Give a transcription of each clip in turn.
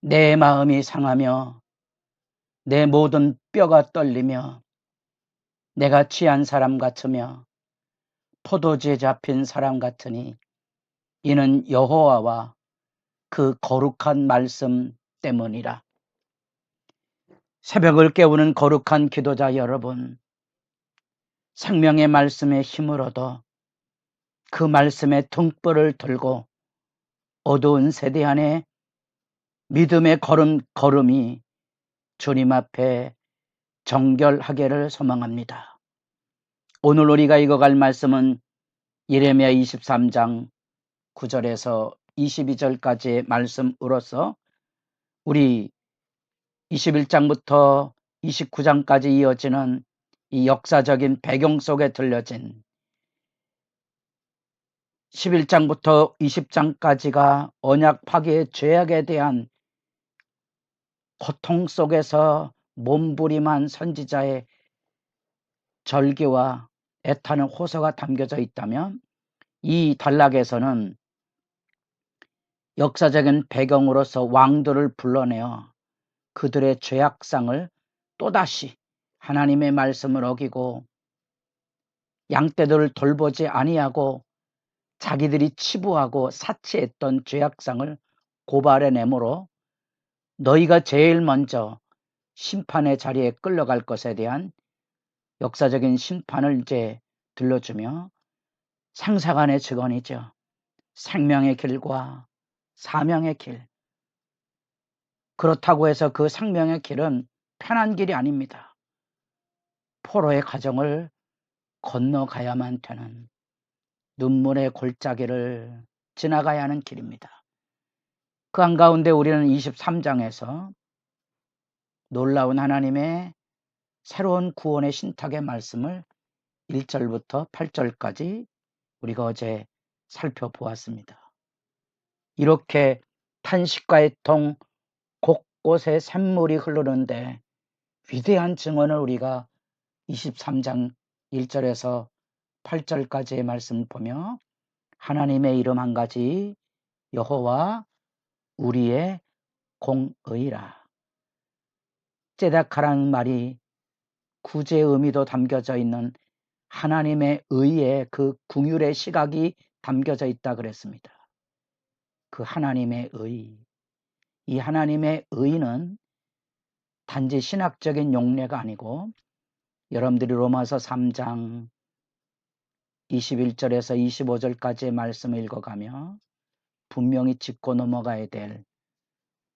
내 마음이 상하며 내 모든 뼈가 떨리며 내가 취한 사람 같으며 포도주에 잡힌 사람 같으니 이는 여호와와 그 거룩한 말씀 때문이라. 새벽을 깨우는 거룩한 기도자 여러분, 생명의 말씀에 힘을 얻어 그 말씀의 등불을 들고 어두운 세대 안에 믿음의 걸음이 주님 앞에 정결하기를 소망합니다. 오늘 우리가 읽어갈 말씀은 예레미야 23장 9절에서 22절까지의 말씀으로서 우리 21장부터 29장까지 이어지는 이 역사적인 배경 속에 들려진 11장부터 20장까지가 언약 파괴의 죄악에 대한 고통 속에서 몸부림한 선지자의 절규와 애타는 호소가 담겨져 있다면, 이 단락에서는 역사적인 배경으로서 왕들을 불러내어 그들의 죄악상을 또다시 하나님의 말씀을 어기고 양떼들을 돌보지 아니하고 자기들이 치부하고 사치했던 죄악상을 고발해내므로 너희가 제일 먼저 심판의 자리에 끌려갈 것에 대한 역사적인 심판을 이제 들려주며 상사간의 직언이죠. 생명의 길과 사명의 길. 그렇다고 해서 그 생명의 길은 편한 길이 아닙니다. 포로의 가정을 건너가야만 되는 눈물의 골짜기를 지나가야 하는 길입니다. 그 한가운데 우리는 23장에서 놀라운 하나님의 새로운 구원의 신탁의 말씀을 1절부터 8절까지 우리가 어제 살펴보았습니다. 이렇게 탄식과의 통 곳곳에 샘물이 흐르는데 위대한 증언을 우리가 23장 1절에서 8절까지의 말씀을 보며 하나님의 이름 한 가지 여호와 우리의 공의라. ጼ다카라는 말이 구제의 의미도 담겨져 있는 하나님의 의의 그 궁율의 시각이 담겨져 있다 그랬습니다. 그 하나님의 의, 이 하나님의 의는 단지 신학적인 용례가 아니고 여러분들이 로마서 3장 21절에서 25절까지의 말씀을 읽어가며 분명히 짚고 넘어가야 될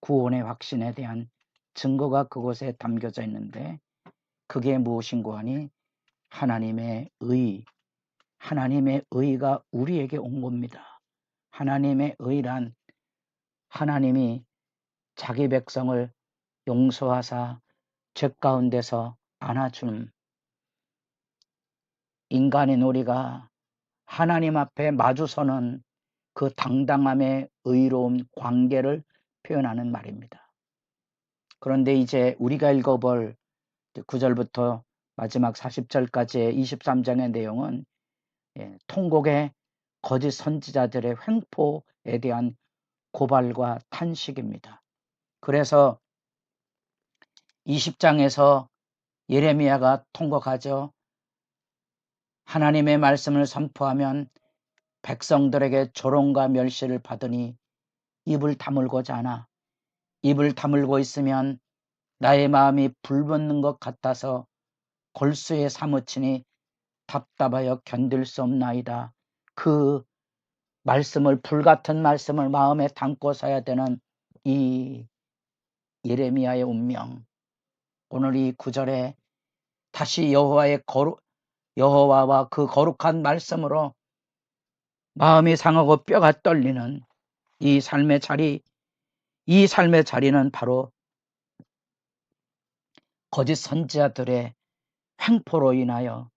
구원의 확신에 대한 증거가 그곳에 담겨져 있는데, 그게 무엇인고 하니 하나님의 의, 하나님의 의가 우리에게 온 겁니다. 하나님의 의란 하나님이 자기 백성을 용서하사 죄 가운데서 안아주는, 인간인 우리가 하나님 앞에 마주서는 그 당당함의 의로운 관계를 표현하는 말입니다. 그런데 이제 우리가 읽어볼 9절부터 마지막 40절까지의 23장의 내용은 통곡의 거짓 선지자들의 횡포에 대한 고발과 탄식입니다. 그래서 20장에서 예레미야가 통곡하죠. 하나님의 말씀을 선포하면 백성들에게 조롱과 멸시를 받으니 입을 다물고자 하나 입을 다물고 있으면 나의 마음이 불붙는 것 같아서 골수에 사무치니 답답하여 견딜 수 없나이다. 그 말씀을, 불같은 말씀을 마음에 담고 서야 되는 이 예레미야의 운명, 오늘 이 9절에 다시 여호와와 그 거룩한 말씀으로 마음이 상하고 뼈가 떨리는 이 삶의 자리, 이 삶의 자리는 바로 거짓 선지자들의 횡포로 인하여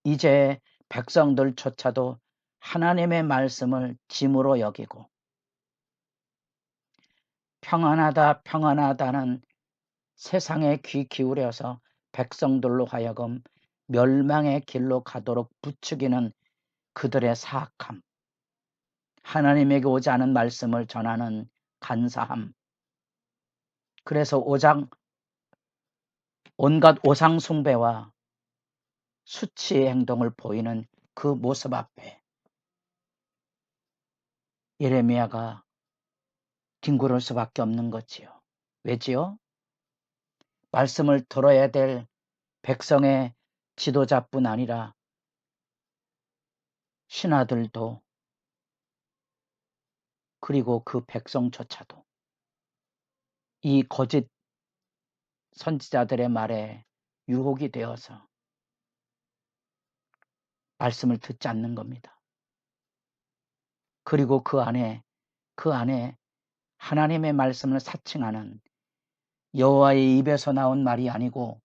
이제 백성들조차도 하나님의 말씀을 짐으로 여기고 평안하다 평안하다는 세상에 귀 기울여서 백성들로 하여금 멸망의 길로 가도록 부추기는 그들의 사악함, 하나님에게 오지 않은 말씀을 전하는 간사함, 그래서 온갖 오상 숭배와 수치의 행동을 보이는 그 모습 앞에 예레미야가 뒹굴을 수밖에 없는 거지요. 왜지요? 말씀을 들어야 될 백성의 지도자뿐 아니라 신하들도 그리고 그 백성조차도 이 거짓 선지자들의 말에 유혹이 되어서 말씀을 듣지 않는 겁니다. 그리고 그 안에 하나님의 말씀을 사칭하는 여호와의 입에서 나온 말이 아니고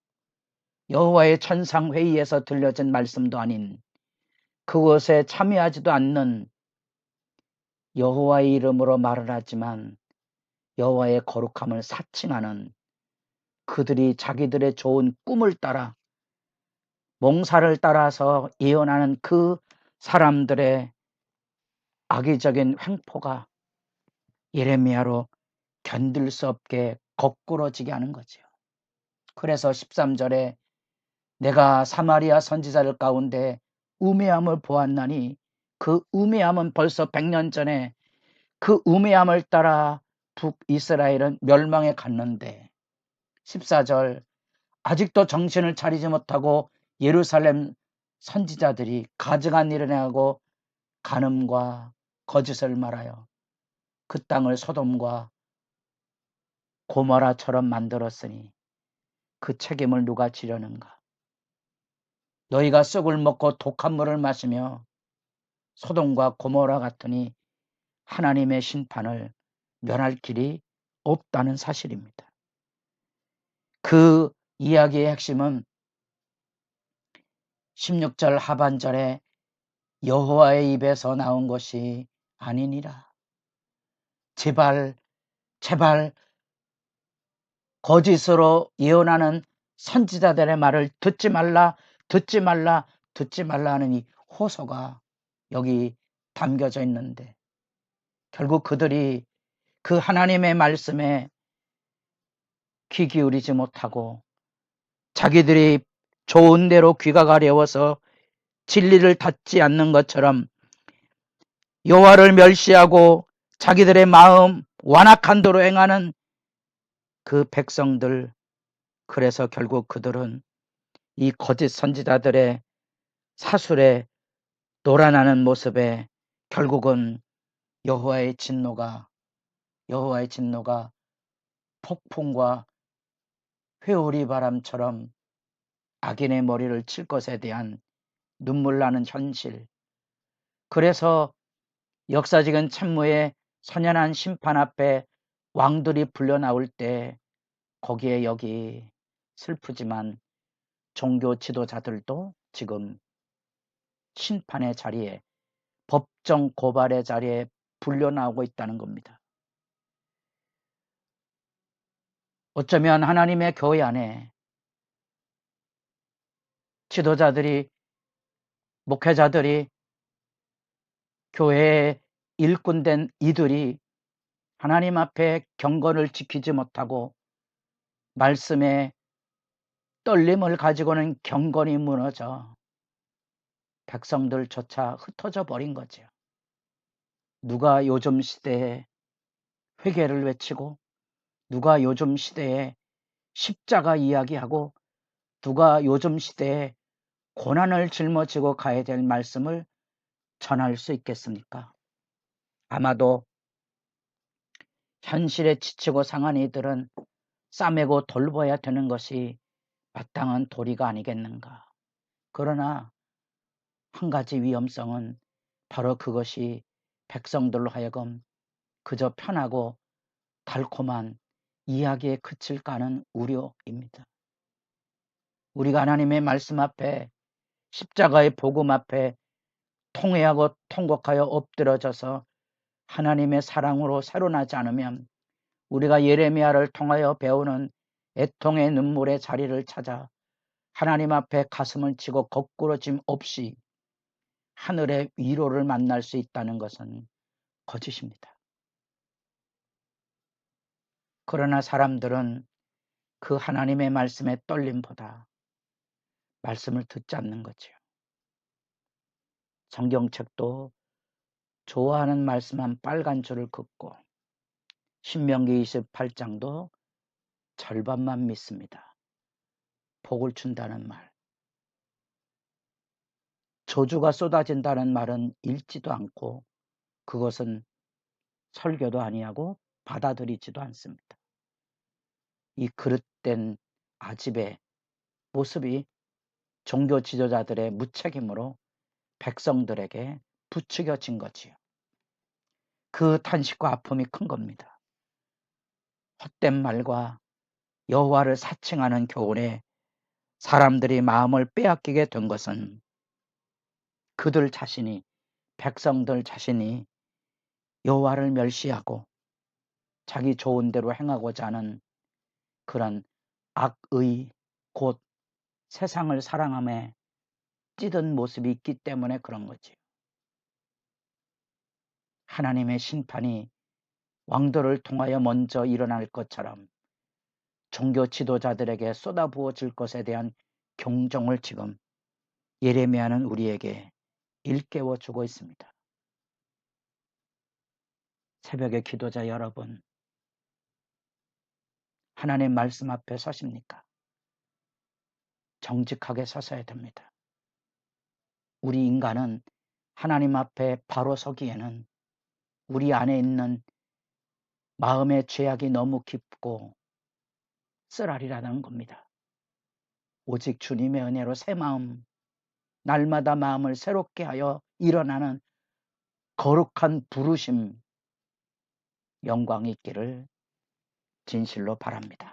여호와의 천상회의에서 들려진 말씀도 아닌 그것에 참여하지도 않는 여호와의 이름으로 말을 하지만 여호와의 거룩함을 사칭하는 그들이 자기들의 좋은 꿈을 따라 몽사를 따라서 예언하는 그 사람들의 악의적인 횡포가 예레미야로 견딜 수 없게 거꾸러지게 하는 거죠. 그래서 13절에 내가 사마리아 선지자들 가운데 우매함을 보았나니 그 우매함은 벌써 100년 전에 그 우매함을 따라 북이스라엘은 멸망에 갔는데 14절 아직도 정신을 차리지 못하고 예루살렘 선지자들이 가증한 일을 행하고 간음과 거짓을 말하여 그 땅을 소돔과 고모라처럼 만들었으니 그 책임을 누가 지려는가? 너희가 쑥을 먹고 독한 물을 마시며 소돔과 고모라 같으니 하나님의 심판을 면할 길이 없다는 사실입니다. 그 이야기의 핵심은 16절 하반절에 여호와의 입에서 나온 것이 아니니라. 제발 거짓으로 예언하는 선지자들의 말을 듣지 말라 하는 이 호소가 여기 담겨져 있는데 결국 그들이 그 하나님의 말씀에 귀 기울이지 못하고 자기들이 좋은 대로 귀가 가려워서 진리를 닫지 않는 것처럼 여호와를 멸시하고 자기들의 마음 완악한 대로 행하는 그 백성들, 그래서 결국 그들은 이 거짓 선지자들의 사술에 놀아나는 모습에 결국은 여호와의 진노가 폭풍과 회오리 바람처럼 악인의 머리를 칠 것에 대한 눈물 나는 현실. 그래서 역사적인 참모의 선연한 심판 앞에 왕들이 불려나올 때 거기에 여기 슬프지만 종교 지도자들도 지금 심판의 자리에 법정 고발의 자리에 불려나오고 있다는 겁니다. 어쩌면 하나님의 교회 안에 지도자들이 목회자들이 교회의 일꾼된 이들이 하나님 앞에 경건을 지키지 못하고 말씀에 떨림을 가지고는 경건이 무너져 백성들조차 흩어져 버린 거죠. 누가 요즘 시대에 회개를 외치고 누가 요즘 시대에 십자가 이야기하고 누가 요즘 시대에 고난을 짊어지고 가야 될 말씀을 전할 수 있겠습니까? 아마도 현실에 지치고 상한 이들은 싸매고 돌봐야 되는 것이 마땅한 도리가 아니겠는가. 그러나 한 가지 위험성은 바로 그것이 백성들로 하여금 그저 편하고 달콤한 이야기에 그칠까 하는 우려입니다. 우리가 하나님의 말씀 앞에 십자가의 복음 앞에 통회하고 통곡하여 엎드려져서 하나님의 사랑으로 새로나지 않으면 우리가 예레미야를 통하여 배우는 애통의 눈물의 자리를 찾아 하나님 앞에 가슴을 치고 거꾸러짐 없이 하늘의 위로를 만날 수 있다는 것은 거짓입니다. 그러나 사람들은 그 하나님의 말씀에 떨림보다 말씀을 듣지 않는 거지요. 성경책도 좋아하는 말씀 한 빨간 줄을 긋고 신명기 28장도 절반만 믿습니다. 복을 준다는 말. 저주가 쏟아진다는 말은 읽지도 않고 그것은 설교도 아니하고 받아들이지도 않습니다. 이 그릇된 아집의 모습이 종교 지도자들의 무책임으로 백성들에게 부추겨진 거지요. 그 탄식과 아픔이 큰 겁니다. 헛된 말과 여호와를 사칭하는 교훈에 사람들이 마음을 빼앗기게 된 것은 그들 자신이, 백성들 자신이 여호와를 멸시하고 자기 좋은 대로 행하고자 하는 그런 악의 곧 세상을 사랑함에 찌든 모습이 있기 때문에 그런 거지. 하나님의 심판이 왕들을 통하여 먼저 일어날 것처럼 종교 지도자들에게 쏟아부어질 것에 대한 경종을 지금 예레미야는 우리에게 일깨워 주고 있습니다. 새벽의 기도자 여러분, 하나님 말씀 앞에 서십니까? 정직하게 서서야 됩니다. 우리 인간은 하나님 앞에 바로 서기에는 우리 안에 있는 마음의 죄악이 너무 깊고 쓰라리라는 겁니다. 오직 주님의 은혜로 새 마음, 날마다 마음을 새롭게 하여 일어나는 거룩한 부르심, 영광이 있기를 진실로 바랍니다.